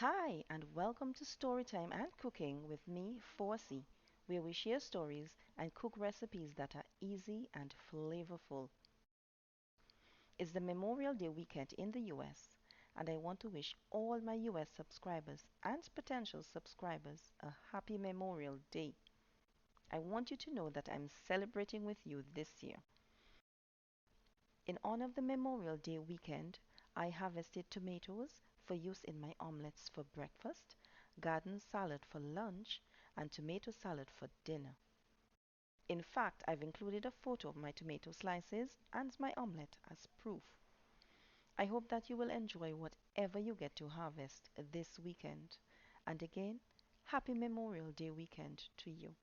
Hi, and welcome to Storytime and Cooking with me, Forsie, where we share stories and cook recipes that are easy and flavorful. It's the Memorial Day weekend in the US, and I want to wish all my US subscribers and potential subscribers a happy Memorial Day. I want you to know that I'm celebrating with you this year. In honor of the Memorial Day weekend, I harvested tomatoes for use in my omelets for breakfast, garden salad for lunch, and tomato salad for dinner. In fact, I've included a photo of my tomato slices and my omelette as proof. I hope that you will enjoy whatever you get to harvest this weekend. And again, happy Memorial Day weekend to you.